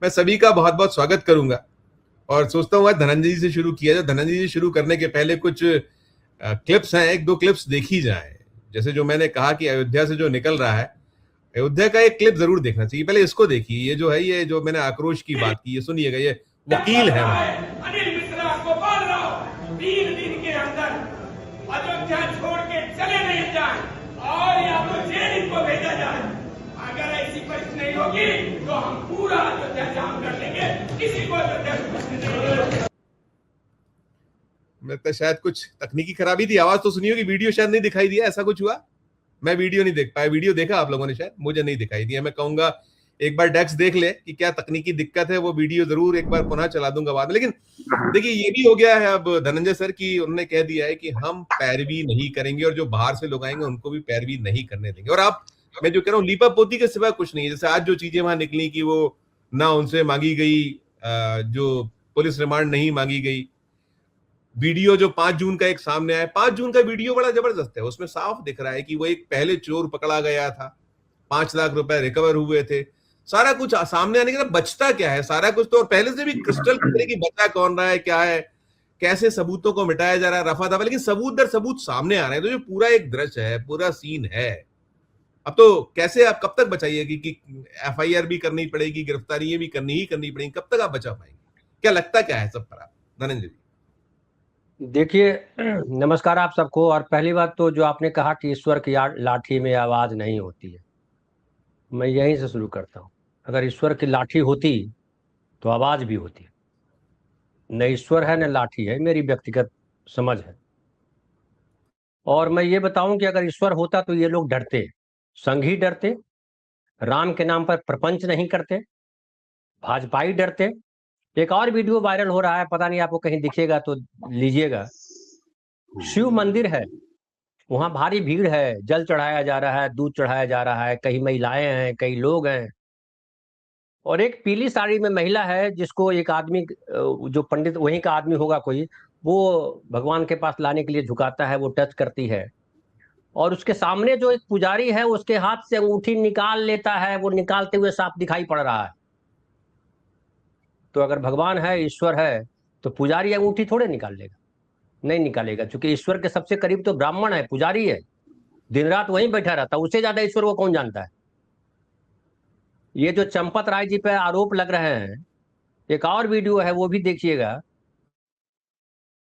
मैं सभी का बहुत बहुत स्वागत करूंगा और सोचता हूँ आज धनंजय जी से शुरू किया जाए। धनंजय जी शुरू करने के पहले कुछ क्लिप्स हैं, एक दो क्लिप्स देखी जाए। जैसे जो मैंने कहा कि अयोध्या से जो निकल रहा है, अयोध्या का एक क्लिप जरूर देखना चाहिए। पहले इसको देखिए, ये जो है, ये जो मैंने आक्रोश की बात की, ये सुनिएगा। ये वकील है वहां। अनिल मिश्रा को बोल रहा हूं 3 दिन के अंदर अयोध्या छोड़ के चले नहीं जाए और या तो जेल इनको भेजा जाए। अगर ऐसी परिस्थिति नहीं होगी तो हम पूरा अयोध्या जाम कर लेंगे, किसी को अयोध्या से कुछ नहीं होगा। मैं शायद कुछ तकनीकी खराबी थी, आवाज तो सुनी होगी, वीडियो शायद नहीं दिखाई दिया, ऐसा कुछ हुआ। मैं वीडियो नहीं देख पाया। वीडियो देखा आप लोगों ने? शायद मुझे नहीं दिखाई दिया। मैं कहूंगा एक बार डेक्स देख ले कि क्या तकनीकी दिक्कत है। वो वीडियो जरूर एक बार पुनः चला दूंगा बाद में। लेकिन देखिए, ये भी हो गया है अब धनंजय सर की, उन्होंने कह दिया है कि हम पैरवी नहीं करेंगे और जो बाहर से लोग आएंगे उनको भी पैरवी नहीं करने देंगे। और आप, मैं जो कह रहा हूँ, लीपा पोती के सिवा कुछ नहीं है। जैसे आज जो चीजें वहां निकली कि वो ना उनसे मांगी गई, जो पुलिस रिमांड नहीं मांगी गई। वीडियो जो 5 जून का एक सामने आया, 5 जून का वीडियो बड़ा जबरदस्त है। उसमें साफ दिख रहा है कि वो एक पहले चोर पकड़ा गया था, 5 लाख रुपए रिकवर हुए थे। सारा कुछ सामने आने के बाद बचता क्या है? सारा कुछ तो और पहले से भी क्रिस्टल क्लियर कि बचा कौन रहा है, क्या है, कैसे सबूतों को मिटाया जा रहा है, रफा दफा। लेकिन सबूत दर सबूत सामने आ रहे हैं। तो जो पूरा एक दृश्य है, पूरा सीन है। अब तो कैसे आप कब तक बचाइएगी कि एफआईआर भी करनी पड़ेगी, गिरफ्तारी भी करनी पड़ेगी? कब तक आप बचा पाएंगे? क्या लगता क्या है सब पर आप, धनंजय जी? देखिए, नमस्कार आप सबको। और पहली बात तो जो आपने कहा कि ईश्वर की लाठी में आवाज नहीं होती है, मैं यहीं से शुरू करता हूँ। अगर ईश्वर की लाठी होती तो आवाज भी होती। न ईश्वर है न लाठी है, मेरी व्यक्तिगत समझ है। और मैं ये बताऊं कि अगर ईश्वर होता तो ये लोग डरते, संघ ही डरते, राम के नाम पर प्रपंच नहीं करते, भाजपाई डरते। एक और वीडियो वायरल हो रहा है, पता नहीं आपको कहीं दिखेगा तो लीजिएगा। शिव मंदिर है, वहां भारी भीड़ है, जल चढ़ाया जा रहा है, दूध चढ़ाया जा रहा है, कई महिलाएं हैं, कई लोग हैं। और एक पीली साड़ी में महिला है जिसको एक आदमी, जो पंडित वहीं का आदमी होगा कोई, वो भगवान के पास लाने के लिए झुकाता है, वो टच करती है। और उसके सामने जो एक पुजारी है उसके हाथ से अंगूठी निकाल लेता है, वो निकालते हुए साफ दिखाई पड़ रहा है। तो अगर भगवान है, ईश्वर है, तो पुजारी अंगूठी थोड़े निकाल लेगा? नहीं निकालेगा, क्योंकि ईश्वर के सबसे करीब तो ब्राह्मण है, पुजारी है, दिन रात वहीं बैठा रहता, उससे ज्यादा ईश्वर को कौन जानता है। ये जो चंपत राय जी पे आरोप लग रहे हैं, एक और वीडियो है वो भी देखिएगा।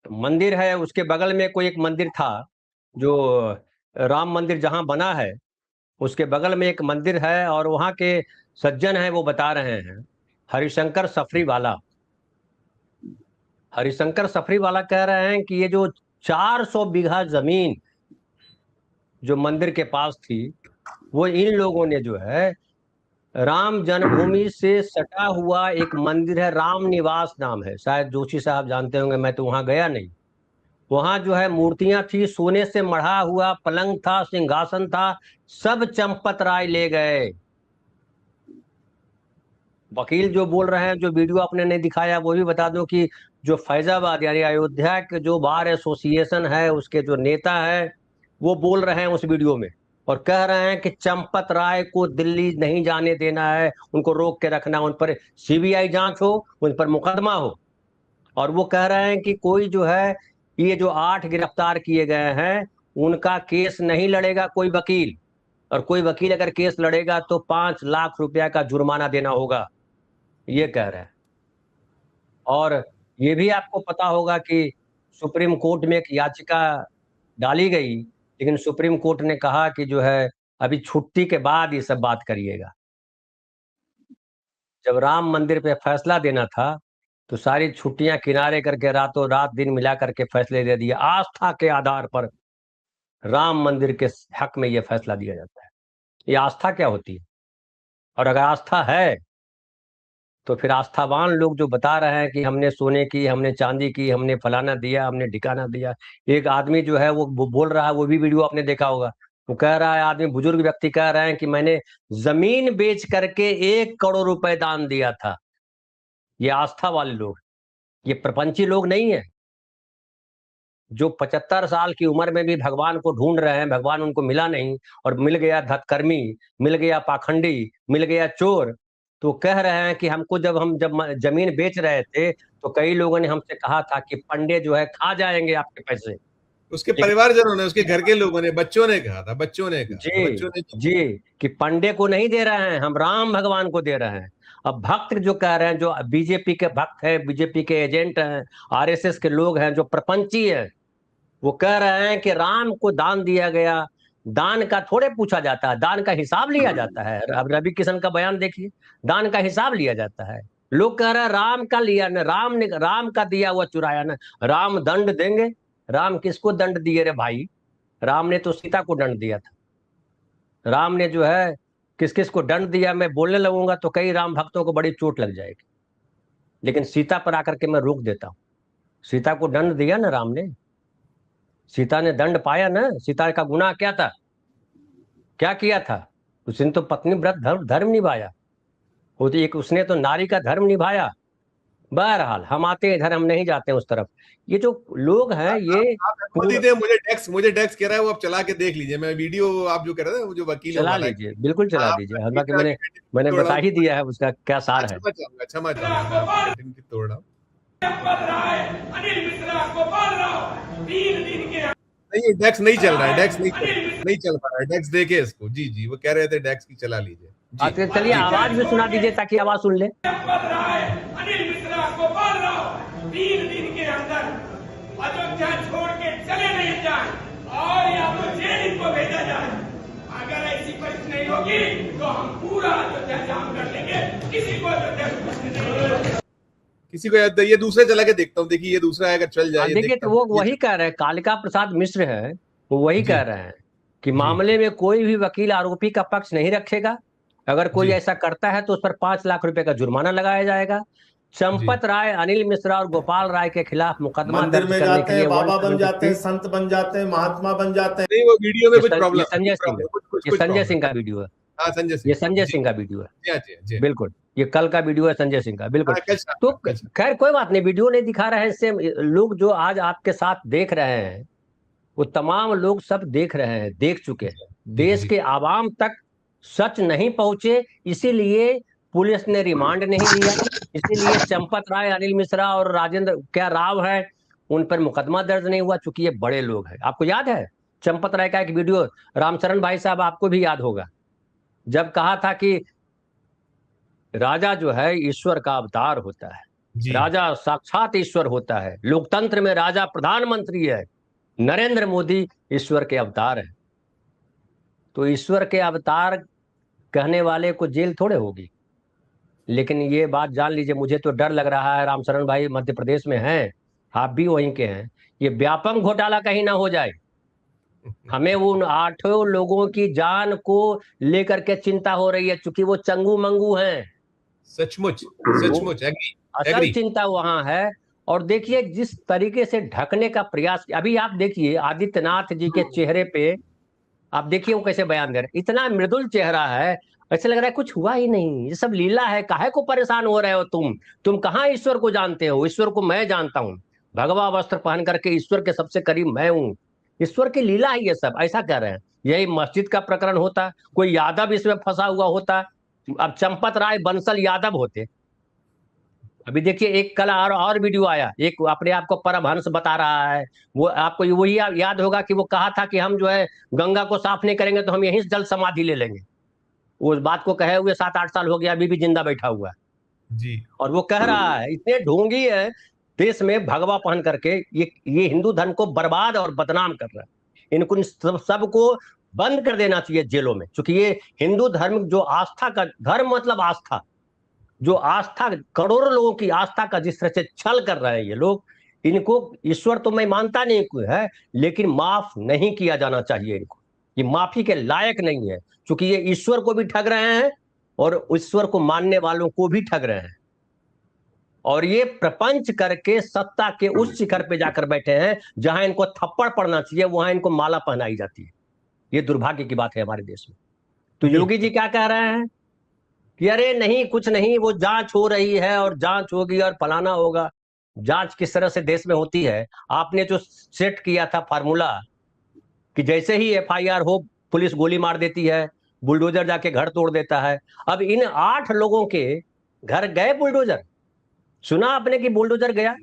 मंदिर है, उसके बगल में कोई एक मंदिर था, जो राम मंदिर जहां बना है उसके बगल में एक मंदिर है, और वहां के सज्जन हैं वो बता रहे हैं, हरिशंकर सफरी वाला, हरिशंकर सफरी वाला कह रहे हैं कि ये जो 400 बीघा जमीन जो मंदिर के पास थी, वो इन लोगों ने जो है, राम जन्मभूमि से सटा हुआ एक मंदिर है, राम निवास नाम है, शायद जोशी साहब जानते होंगे, मैं तो वहां गया नहीं। वहां जो है मूर्तियां थी, सोने से मढ़ा हुआ पलंग था, सिंहासन था, सब चंपत राय ले गए। वकील जो बोल रहे हैं, जो वीडियो आपने नहीं दिखाया वो भी बता दो कि जो फैजाबाद यानी अयोध्या के जो बार एसोसिएशन है उसके जो नेता है वो बोल रहे हैं उस वीडियो में, और कह रहे हैं कि चंपत राय को दिल्ली नहीं जाने देना है, उनको रोक के रखना, उन पर सीबीआई जांच हो, उन पर मुकदमा हो। और वो कह रहे हैं कि कोई जो है, ये जो 8 गिरफ्तार किए गए हैं उनका केस नहीं लड़ेगा कोई वकील, और कोई वकील अगर केस लड़ेगा तो 5 लाख रुपया का जुर्माना देना होगा, ये कह रहे हैं। और ये भी आपको पता होगा कि सुप्रीम कोर्ट में एक याचिका डाली गई, लेकिन सुप्रीम कोर्ट ने कहा कि जो है अभी छुट्टी के बाद ये सब बात करिएगा। जब राम मंदिर पे फैसला देना था तो सारी छुट्टियां किनारे करके रातों रात दिन मिला करके फैसले दे दिए, आस्था के आधार पर राम मंदिर के हक में यह फैसला दिया जाता है। ये आस्था क्या होती है? और अगर आस्था है तो फिर आस्थावान लोग जो बता रहे हैं कि हमने सोने की, हमने चांदी की, हमने फलाना दिया, हमने ढिकाना दिया। एक आदमी जो है वो बोल रहा है, वो भी वीडियो आपने देखा होगा, वो कह रहा है, आदमी बुजुर्ग व्यक्ति कह रहे हैं कि मैंने जमीन बेच करके 1 करोड़ रुपए दान दिया था। ये आस्था वाले लोग, ये प्रपंची लोग नहीं है, जो 75 साल की उम्र में भी भगवान को ढूंढ रहे हैं, भगवान उनको मिला नहीं, और मिल गया धतकर्मी, मिल गया पाखंडी, मिल गया चोर, तो कह रहे हैं कि हमको जब जमीन बेच रहे थे तो कई लोगों ने हमसे कहा था कि पंडे जो है खा जाएंगे आपके पैसे। उसके लेकिन परिवारजनों ने, उसके घर के लोगों ने, बच्चों ने कहा था, बच्चों ने कहा था, जी बच्चों ने। जी कि पंडे को नहीं दे रहे हैं, हम राम भगवान को दे रहे हैं। अब भक्त जो कह रहे हैं, जो बीजेपी के भक्त है, बीजेपी के एजेंट हैं, आरएसएस के लोग हैं, जो प्रपंची हैं, वो कह रहे हैं कि राम को दान दिया गया। दान का थोड़े पूछा जाता है, दान का हिसाब लिया जाता है। अब रवि किशन का बयान देखिए, दान का हिसाब लिया जाता है। लोग कह रहे हैं राम का लिया ना, राम का दिया हुआ चुराया ना, राम दंड देंगे। राम किसको दंड दिए रे भाई? राम ने तो सीता को दंड दिया था। राम ने जो है किस किस को दंड दिया, मैं बोलने लगूंगा तो कई राम भक्तों को बड़ी चोट लग जाएगी, लेकिन सीता पर आकर के मैं रोक देता हूं। सीता को दंड दिया ना राम ने, सीता ने दंड पाया ना। सीता का गुनाह क्या था, क्या किया था? उसने तो पत्नी व्रत धर्म निभाया। वो तो एक उसने तो नारी का धर्म निभाया। बहरहाल हम आते हैं इधर, हम नहीं जाते हैं उस तरफ। ये जो लोग हैं ये आप अनुमति दें, मुझे डेक्स कह रहा है वो, आप चला के देख लीजिए। मैं वीडियो, आप जो कह रहे थे वो जो वकील है चला हमारा, लीजिए, बिल्कुल चला आप दीजिए। हालांकि मैंने बता ही दिया है उसका क्या सार है। क्षमा चाहूंगा, तोड़ रहा हूँ। अनिल मिश्रा, गोपाल राव 3 दिन के नहीं, डेक्स नहीं चल रहा है, डेक्स नहीं चल पा रहा है। डेक्स देखे इसको। जी जी, वो कह रहे थे डेक्स की चला लीजिए। जी चलिए आवाज भी सुना दीजिए ताकि आवाज सुन ले। अनिल मिश्रा, गोपाल राव 3 दिन के अंदर अयोध्या छोड़ के चले नहीं जाए और या तो जेल इनको भेजा जाए। अगर ऐसी परिस्थिति नहीं होगी तो हम पूरा अयोध्या जाम कर देंगे। किसी को अयोध्या से कुछ नहीं होगा। किसी को याद, ये दूसरे चला के देखता हूँ। देखिए ये दूसरा अगर चल जाए, देखिए तो वो वही कह रहे हैं, कालिका प्रसाद मिश्र है, वो वही कह रहे हैं कि मामले में कोई भी वकील आरोपी का पक्ष नहीं रखेगा। अगर कोई ऐसा करता है तो उस पर 5 लाख रुपए का जुर्माना लगाया जाएगा। चंपत राय, अनिल मिश्रा और गोपाल राय के खिलाफ मुकदमा मंदिर दर्ज में करने जाते के लिए हैं, बाबा बन जाते हैं, संत बन जाते हैं, महात्मा बन जाते हैं। नहीं, वो वीडियो में कुछ प्रॉब्लम, संजय सिंह, ये संजय सिंह का वीडियो है। हाँ, संजय सिंह, ये संजय सिंह का वीडियो है, जी बिल्कुल। ये कल का वीडियो है संजय सिंह का, बिल्कुल। तो खैर कोई बात नहीं, वीडियो नहीं दिखा रहे हैं, इससे लोग जो आज आपके साथ देख रहे हैं वो तमाम लोग सब देख रहे हैं, देख चुके हैं। देश के आवाम तक सच नहीं पहुंचे, इसीलिए पुलिस ने रिमांड नहीं लिया, इसीलिए चंपत राय, अनिल मिश्रा और राजेंद्र क्या राव है, उन पर मुकदमा दर्ज नहीं हुआ, चूंकि ये बड़े लोग हैं। आपको याद है चंपत राय का एक वीडियो, रामचरण भाई साहब आपको भी याद होगा, जब कहा था कि राजा जो है ईश्वर का अवतार होता है, राजा साक्षात ईश्वर होता है, लोकतंत्र में राजा प्रधानमंत्री है, नरेंद्र मोदी ईश्वर के अवतार है। तो ईश्वर के अवतार कहने वाले को जेल थोड़े होगी। लेकिन ये बात जान लीजिए, मुझे तो डर लग रहा है, रामचरण भाई मध्य प्रदेश में हैं, आप भी वहीं के हैं, ये व्यापक घोटाला कहीं ना हो जाए। हमें उन 8 लोगों की जान को लेकर के चिंता हो रही है, चूंकि वो चंगू मंगू हैं। सचमुच असल चिंता वहां है। और देखिए जिस तरीके से ढकने का प्रयास, अभी आप देखिए आदित्यनाथ जी के चेहरे पे, आप देखिए वो कैसे बयान दे रहे हैं, इतना मृदुल चेहरा है, ऐसे लग रहा है कुछ हुआ ही नहीं, ये सब लीला है, काहे को परेशान हो रहे हो तुम कहाँ ईश्वर को जानते हो? ईश्वर को मैं जानता हूँ, भगवा वस्त्र पहन करके ईश्वर के सबसे करीब मैं हूँ, ईश्वर की लीला है ये सब, ऐसा कह रहे हैं। यही मस्जिद का प्रकरण होता, कोई यादव इसमें फंसा हुआ होता, अब चंपत राय बंसल यादव होते। अभी देखिए एक कल और वीडियो आया, एक अपने आप को परमहंस बता रहा है, वो आपको वही याद होगा कि वो कहा था कि हम जो है गंगा को साफ नहीं करेंगे तो हम यहीं से जल समाधि ले लेंगे। उस बात को कहे हुए 7-8 साल हो गया, अभी भी जिंदा बैठा हुआ है जी। और वो कह रहा है, इतने ढोंगी है देश में भगवा पहन करके, ये हिंदू धर्म को बर्बाद और बदनाम कर रहा है। इनको सबको बंद कर देना चाहिए जेलों में, क्योंकि ये हिंदू धर्म जो आस्था का धर्म, मतलब आस्था, जो आस्था करोड़ों लोगों की आस्था का जिस तरह से छल कर रहे हैं ये लोग, इनको ईश्वर तो मैं मानता नहीं कोई है, लेकिन माफ नहीं किया जाना चाहिए इनको, ये माफी के लायक नहीं है, क्योंकि ये ईश्वर को भी ठग रहे हैं और ईश्वर को मानने वालों को भी ठग रहे हैं। और ये प्रपंच करके सत्ता के उस शिखर पे जाकर बैठे हैं जहां इनको थप्पड़ पड़ना चाहिए, वहां इनको माला पहनाई जाती है। ये दुर्भाग्य की बात है हमारे देश में। तो योगी जी क्या कह रहे हैं कि अरे नहीं कुछ नहीं, वो जांच हो रही है और जांच होगी और फलाना होगा। जांच किस तरह से देश में होती है? आपने जो सेट किया था फार्मूला कि जैसे ही एफआईआर हो पुलिस गोली मार देती है, बुलडोजर जाके घर तोड़ देता है। अब इन 8 लोगों के घर गए बुलडोजर, सुना आपने कि बुलडोजर गया?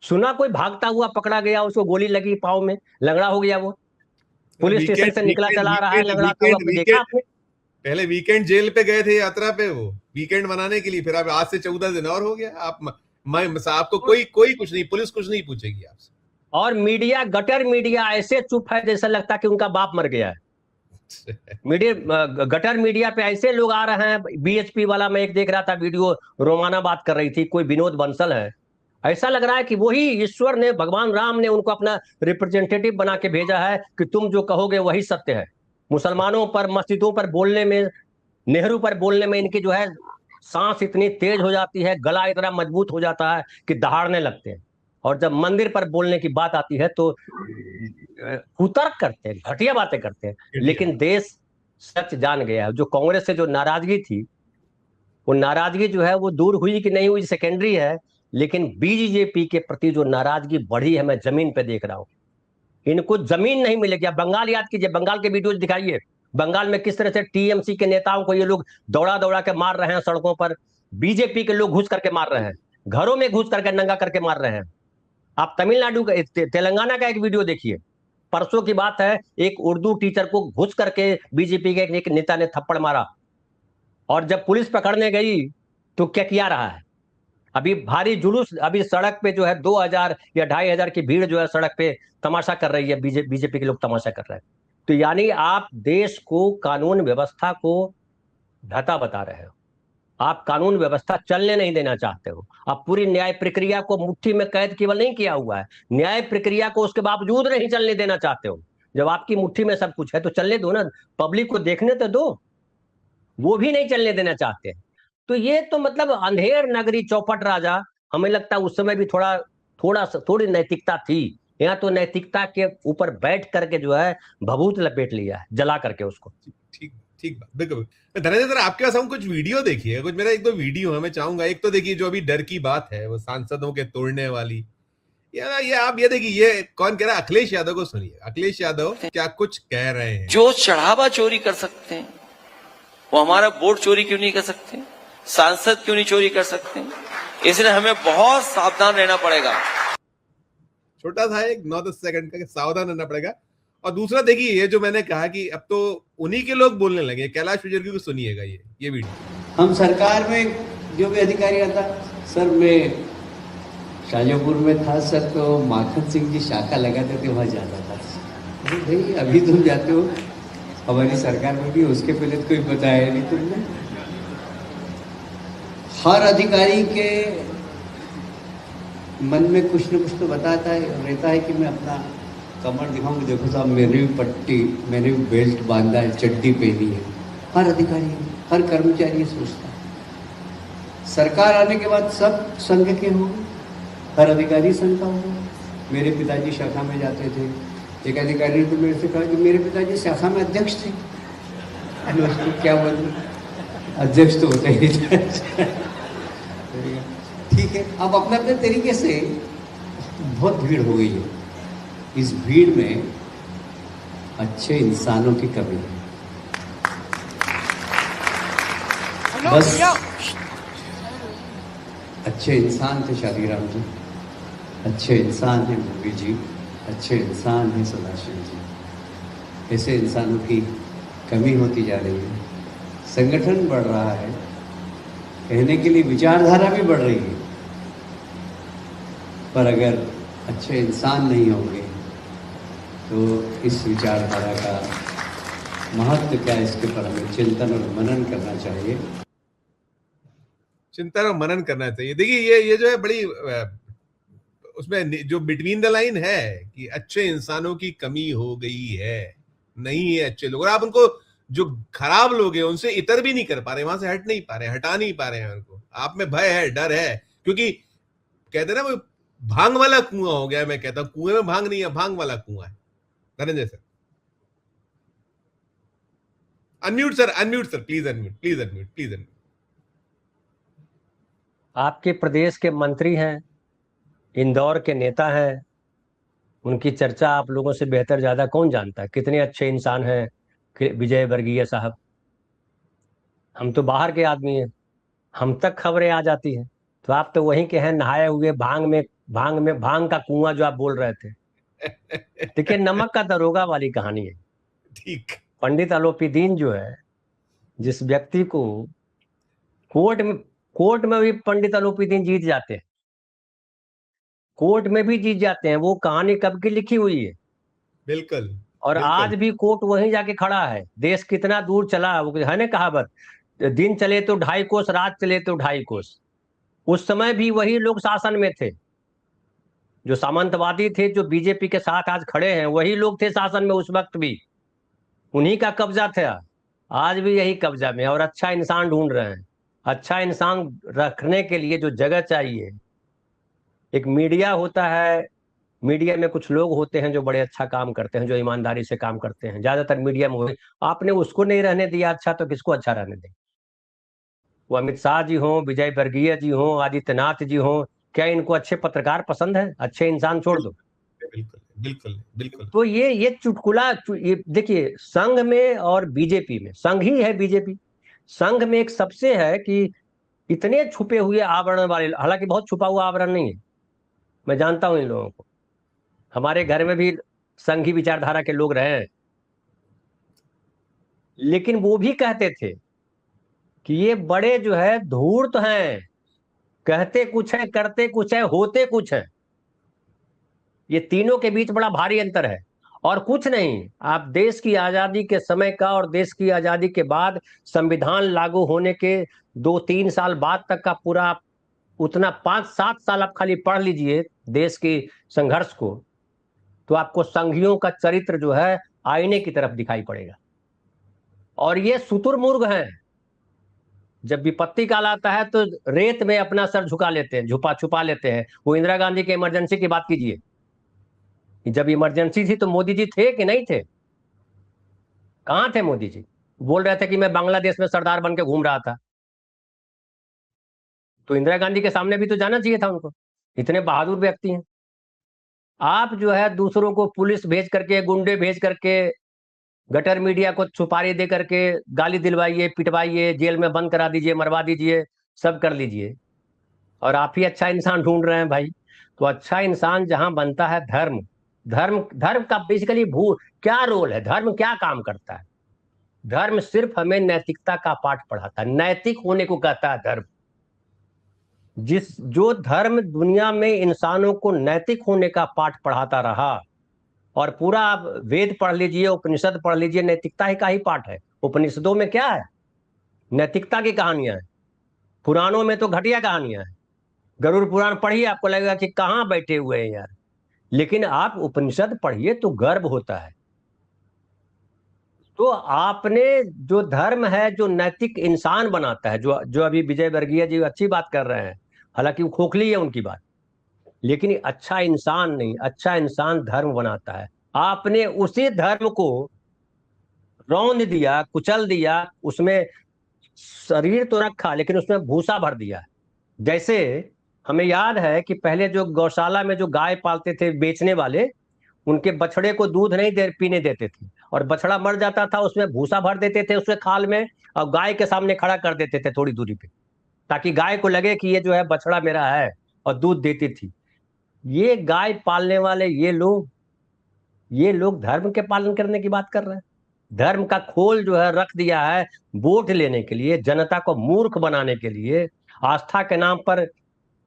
सुना कोई भागता हुआ पकड़ा गया, उसको गोली लगी पाँव में, लंगड़ा हो गया वो, पुलिस स्टेशन से निकला चला रहा है लंगड़ाता हुआ, देखा आपने? पहले वीकेंड जेल पे गए थे यात्रा पे, वो वीकेंड मनाने के लिए, फिर अब आज से 14 दिन और हो गया। आपको कोई कुछ नहीं, पुलिस कुछ नहीं पूछेगी आपसे। और मीडिया, गटर मीडिया ऐसे चुप है जैसा लगता कि उनका बाप मर गया है। मीडिया, गटर मीडिया पे ऐसे लोग आ रहे हैं। बीएचपी वाला मैं एक देख रहा था वीडियो, रोमाना बात कर रही थी, कोई विनोद बंसल है, ऐसा लग रहा है कि वही ईश्वर ने, भगवान राम ने उनको अपना रिप्रेजेंटेटिव बना के भेजा है कि तुम जो कहोगे वही सत्य है। मुसलमानों पर, मस्जिदों पर बोलने में, नेहरू पर बोलने में इनकी जो है सांस इतनी तेज हो जाती है, गला इतना मजबूत हो जाता है कि दहाड़ने लगते हैं। और जब मंदिर पर बोलने की बात आती है तो कुतर्क करते हैं, घटिया बातें करते हैं। लेकिन देश सच जान गया है। जो कांग्रेस से जो नाराजगी थी, वो नाराजगी जो है वो दूर हुई कि नहीं हुई सेकेंडरी है, लेकिन बीजेपी के प्रति जो नाराजगी बढ़ी है मैं जमीन पे देख रहा हूं। इनको जमीन नहीं मिलेगी। आप बंगाल याद कीजिए, बंगाल के वीडियोज दिखाइए, बंगाल में किस तरह से टीएमसी के नेताओं को ये लोग दौड़ा दौड़ा के मार रहे हैं सड़कों पर, बीजेपी के लोग घुस करके मार रहे हैं, घरों में घुस करके नंगा करके मार रहे हैं। आप तमिलनाडु का, तेलंगाना का एक वीडियो देखिए, परसों की बात है, एक उर्दू टीचर को घुस करके बीजेपी के एक नेता ने थप्पड़ मारा, और जब पुलिस पकड़ने गई तो क्या किया रहा है? अभी भारी जुलूस, अभी सड़क पे जो है 2000 या 2500 की भीड़ जो है सड़क पे तमाशा कर रही है, बीजेपी के लोग तमाशा कर रहे हैं। तो यानी आप देश को, कानून व्यवस्था को ढाता बता रहे हो, आप कानून व्यवस्था चलने नहीं देना चाहते हो। आप पूरी न्याय प्रक्रिया को मुट्ठी में कैद केवल नहीं किया हुआ है, न्याय प्रक्रिया को उसके बावजूद नहीं चलने देना चाहते हो। जब आपकी मुट्ठी में सब कुछ है तो चलने दो ना, पब्लिक को देखने तो दो, वो भी नहीं चलने देना चाहते। तो ये तो मतलब अंधेर नगरी चौपट राजा, हमें लगता है उस समय भी थोड़ी नैतिकता थी। यहाँ तो नैतिकता के ऊपर बैठ करके जो है भभूत लपेट लिया है, जला करके उसको। ठीक ठीक बात, बिल्कुल। धनंजय सर, आपके पास हम कुछ वीडियो देखिए, कुछ मेरा 1-2 वीडियो है, मैं चाहूंगा। एक तो देखिए जो अभी डर की बात है, वो सांसदों के तोड़ने वाली, ये आप ये देखिए, ये कौन कह रहा है? अखिलेश यादव को सुनिए। अखिलेश यादव क्या कुछ कह रहे हैं। जो चढ़ावा चोरी कर सकते हैं वो हमारा वोट चोरी क्यों नहीं कर सकते? सांसद क्यों नहीं चोरी कर सकते? इसलिए हमें बहुत सावधान रहना पड़ेगा। छोटा था एक 9-10 सेकंड का, सावधान रहना पड़ेगा। और दूसरा देखिए, ये जो मैंने कहा कि अब तो उन्हीं के लोग बोलने लगे, कैलाश विजयवर्गीय को सुनिएगा ये वीडियो। हम सरकार में जो भी अधिकारी आता, सर मैं शाजापुर में था सर, तो माखन सिंह जी शाखा लगाते थे, वहाँ जाता था। भाई अभी तुम जाते हो, हमारी सरकार में भी उसके पहले तो कोई बताया नहीं तुमने। हर अधिकारी के मन में कुछ न कुछ तो बताता है, रहता है कि मैं अपना कमर दिखाऊंगा, देखो साहब मैंने भी पट्टी, मैंने भी बेल्ट बांधा है, चड्डी पहनी है। हर अधिकारी, हर कर्मचारी सोचता है। सरकार आने के बाद सब संघ के होंगे, हर अधिकारी संघ का होगा। मेरे पिताजी शाखा में जाते थे, एक अधिकारी ने तो मेरे से कहा कि मेरे पिताजी शाखा में अध्यक्ष थे। मैं उसको क्या बोलूं, अध्यक्ष तो होते ही थे। ठीक है, अब अपने अपने तरीके से बहुत भीड़ हो गई है। इस भीड़ में अच्छे इंसानों की कमी है। बस अच्छे इंसान थे शादीराम जी, अच्छे इंसान हैं मोदी जी, अच्छे इंसान हैं सदाशिव जी। ऐसे इंसानों की कमी होती जा रही है। संगठन बढ़ रहा है, कहने के लिए विचारधारा भी बढ़ रही है, पर अगर अच्छे इंसान नहीं होंगे तो इस विचारधारा का महत्व क्या, इसके पर हमें चिंतन और मनन करना चाहिए। चिंतन और मनन करना चाहिए। देखिए ये जो है बड़ी, उसमें जो बिटवीन द लाइन है कि अच्छे इंसानों की कमी हो गई है, नहीं है अच्छे लोग, और आप उनको, जो खराब लोग हैं उनसे इतर भी नहीं कर पा रहे, वहां से हट नहीं पा रहे, हटा नहीं पा रहे हैं उनको। आप में भय है, डर है, क्योंकि कहते हैं ना वो भांग वाला कुआं हो गया। मैं कहता हूं कुएं में भांग नहीं है, भांग वाला कुआं है। Dhananjay sir, unmute sir, please unmute. आपके प्रदेश के मंत्री हैं, इंदौर के नेता हैं, उनकी चर्चा आप लोगों से बेहतर ज्यादा कौन जानता है? कितने अच्छे इंसान हैं विजय वर्गीय साहब, हम तो बाहर के आदमी हैं, हम तक खबरें आ जाती हैं। तो आप तो वहीं के हैं, नहाए हुए भांग का कुआं जो आप बोल रहे थे। देखिए, नमक का दरोगा वाली कहानी है। ठीक। पंडित अलोपीदीन जो है, जिस व्यक्ति को कोर्ट में भी पंडित अलोपीदीन जीत जाते हैं, कोर्ट में भी जीत जाते हैं। वो कहानी कब की लिखी हुई है, बिल्कुल। और बिल्कुल। आज भी कोर्ट वहीं जाके खड़ा है। देश कितना दूर चला, वो है ना कहावत, दिन चले तो 2.5 कोस, रात चले तो 2.5 कोस। उस समय भी वही लोग शासन में थे, जो सामंतवादी थे, जो बीजेपी के साथ आज खड़े हैं, वही लोग थे शासन में उस वक्त भी। उन्हीं का कब्जा था, आज भी यही कब्जा में है, और अच्छा इंसान ढूंढ रहे हैं। अच्छा इंसान रखने के लिए जो जगह चाहिए, एक मीडिया होता है, मीडिया में कुछ लोग होते हैं जो बड़े अच्छा काम करते हैं, जो ईमानदारी से काम करते हैं। ज्यादातर मीडिया में हुए, आपने उसको नहीं रहने दिया अच्छा, तो किसको अच्छा रहने दें? वो अमित शाह जी हों, विजय वर्गीय जी हों, आदित्यनाथ जी हों, क्या इनको अच्छे पत्रकार पसंद है? अच्छे इंसान छोड़ दो। बिल्कुल बिल्कुल बिल्कुल। तो ये चुटकुला, ये देखिए, संघ में और बीजेपी में, संघ ही है बीजेपी, संघ में एक सबसे है कि इतने छुपे हुए आवरण वाले, हालांकि बहुत छुपा हुआ आवरण नहीं है, मैं जानता हूं इन लोगों को, हमारे घर में भी संघी विचारधारा के लोग रहे हैं, लेकिन वो भी कहते थे कि ये बड़े जो है धूर्त हैं, कहते कुछ है, करते कुछ है, होते कुछ है। ये तीनों के बीच बड़ा भारी अंतर है। और कुछ नहीं, आप देश की आजादी के समय का और देश की आजादी के बाद संविधान लागू होने के 2-3 साल बाद तक का पूरा उतना 5-7 साल आप खाली पढ़ लीजिए देश की संघर्ष को, तो आपको संघियों का चरित्र जो है आईने की तरफ दिखाई पड़ेगा। और ये शुतुरमुर्ग हैं, जब विपत्ति काल आता है तो रेत में अपना सर झुका लेते हैं, छुपा लेते हैं। वो इंदिरा गांधी के इमरजेंसी की बात कीजिए, जब इमरजेंसी थी तो मोदी जी थे कि नहीं थे? कहां थे मोदी जी? बोल रहे थे कि मैं बांग्लादेश में सरदार बन के घूम रहा था। तो इंदिरा गांधी के सामने भी तो जाना चाहिए था उनको, इतने बहादुर व्यक्ति हैं। आप जो है दूसरों को पुलिस भेज करके, गुंडे भेज करके, गटर मीडिया को सुपारी दे करके गाली दिलवाइए, पिटवाइए, जेल में बंद करा दीजिए, मरवा दीजिए, सब कर लीजिए, और आप ही अच्छा इंसान ढूंढ रहे हैं भाई। तो अच्छा इंसान जहां बनता है, धर्म धर्म धर्म का बेसिकली क्या रोल है, धर्म क्या काम करता है? धर्म सिर्फ हमें नैतिकता का पाठ पढ़ाता है, नैतिक होने को कहता है धर्म। जो धर्म दुनिया में इंसानों को नैतिक होने का पाठ पढ़ाता रहा, और पूरा आप वेद पढ़ लीजिए, उपनिषद पढ़ लीजिए, नैतिकता ही का ही पाठ है। उपनिषदों में क्या है? नैतिकता की कहानियां हैं। पुराणों में तो घटिया कहानियां हैं। गरुड़ पुराण पढ़िए, आपको लगेगा कि कहां बैठे हुए हैं यार, लेकिन आप उपनिषद पढ़िए तो गर्व होता है। तो आपने जो धर्म है, जो नैतिक इंसान बनाता है, जो अभी विजय वर्गीय जी अच्छी बात कर रहे हैं, हालांकि वो खोखली है उनकी बात, लेकिन अच्छा इंसान नहीं, अच्छा इंसान धर्म बनाता है। आपने उसी धर्म को रौंद दिया, कुचल दिया, उसमें शरीर तो रखा लेकिन उसमें भूसा भर दिया। जैसे हमें याद है कि पहले जो गौशाला में जो गाय पालते थे बेचने वाले, उनके बछड़े को दूध नहीं पीने देते थे, और बछड़ा मर जाता था, उसमें भूसा भर देते थे उसके खाल में, और गाय के सामने खड़ा कर देते थे थोड़ी दूरी पे, ताकि गाय को लगे कि ये जो है बछड़ा मेरा है, और दूध देती थी। ये गाय पालने वाले ये लोग धर्म के पालन करने की बात कर रहे हैं। धर्म का खोल जो है रख दिया है वोट लेने के लिए, जनता को मूर्ख बनाने के लिए, आस्था के नाम पर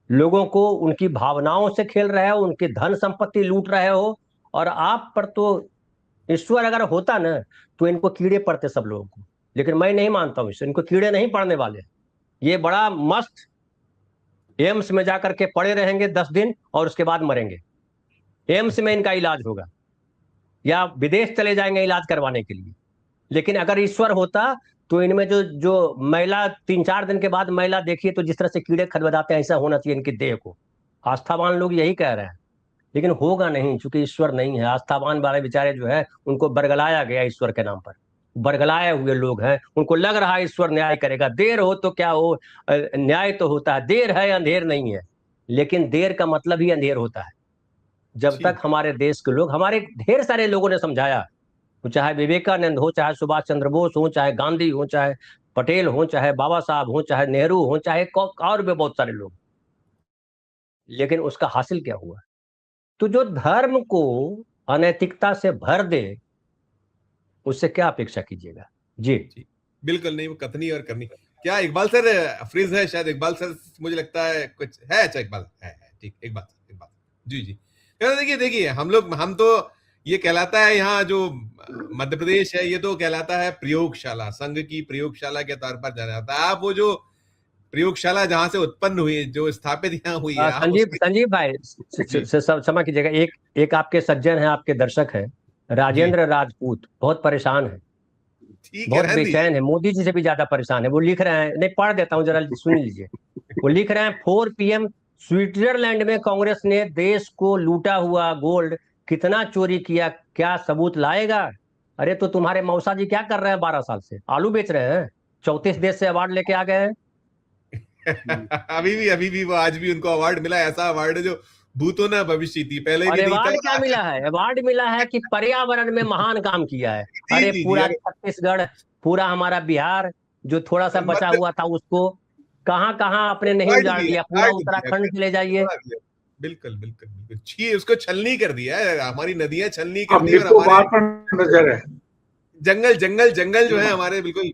लोगों को उनकी भावनाओं से खेल रहे हो, उनकी धन संपत्ति लूट रहे हो। और आप पर तो ईश्वर अगर होता ना, तो इनको कीड़े पड़ते सब लोगों को, लेकिन मैं नहीं मानता हूं इनको कीड़े नहीं पड़ने वाले। ये बड़ा मस्त एम्स में जाकर के पड़े रहेंगे 10 दिन, और उसके बाद मरेंगे। एम्स में इनका इलाज होगा, या विदेश चले जाएंगे इलाज करवाने के लिए। लेकिन अगर ईश्वर होता तो इनमें जो महिला 3-4 दिन के बाद महिला देखिए तो जिस तरह से कीड़े खदबदाते हैं, ऐसा होना चाहिए इनकी देह को। आस्थावान लोग यही कह रहे हैं, लेकिन होगा नहीं, चूंकि ईश्वर नहीं है। आस्थावान वाले बेचारे जो है उनको बरगलाया गया ईश्वर के नाम पर, बरगलाए हुए लोग हैं, उनको लग रहा है ईश्वर न्याय करेगा। देर हो तो क्या हो, न्याय तो होता है। देर है, अंधेर नहीं है, लेकिन देर का मतलब ही अंधेर होता है। जब तक हमारे देश के लोग, हमारे ढेर सारे लोगों ने समझाया, वो चाहे विवेकानंद हो, चाहे सुभाष चंद्र बोस हो, चाहे गांधी हो, चाहे पटेल हो, चाहे बाबा साहब हो, चाहे नेहरू हो, चाहे और भी बहुत सारे लोग, लेकिन उसका हासिल क्या हुआ? तो जो धर्म को अनैतिकता से भर दे, उससे क्या अपेक्षा कीजिएगा? जी बिल्कुल नहीं, वो कथनी और करनी। क्या इकबाल सर फ्रीज है शायद? इकबाल सर मुझे लगता है कुछ है। अच्छा इकबाल है ठीक। एक बात जी जी। देखिए हम तो ये कहलाता है यहाँ जो मध्य प्रदेश है, ये तो कहलाता है प्रयोगशाला, संघ की प्रयोगशाला के तौर पर जाना जाता है। आप वो जो प्रयोगशाला जहां से उत्पन्न हुई, जो स्थापित यहाँ हुई है, संजीव भाई क्षमा कीजिएगा, एक आपके सज्जन हैं, आपके दर्शक हैं, राजेंद्र राजपूत, बहुत परेशान है, बहुत बेचैन है, मोदी जी से भी ज्यादा परेशान है। वो लिख रहे हैं, नहीं पढ़ देता हूँ, जरा सुन लीजिए। वो लिख रहे हैं 4 PM स्विट्जरलैंड में कांग्रेस ने देश को लूटा हुआ गोल्ड कितना चोरी किया, क्या सबूत लाएगा? अरे तो तुम्हारे मौसा जी क्या कर रहे हैं 12 साल से? आलू बेच रहे हैं। 34 देश से अवार्ड लेके आ गए हैं। अभी भी वो आज भी उनको अवार्ड मिला, ऐसा अवार्ड है जो भूतो न भविष्य थी, पहले भी नहीं था। अवार्ड क्या मिला है? अवार्ड मिला है कि पर्यावरण में महान काम किया है। अरे पूरा छत्तीसगढ़, पूरा हमारा बिहार जो थोड़ा सा बचा हुआ था, उसको कहाँ कहाँ आपने नहीं उजाड़ दिया। पूरा उत्तराखंड चले जाइए। बिल्कुल उसको छलनी कर दिया है, हमारी नदियां छलनी कर दी। नजर है जंगल जो है हमारे बिल्कुल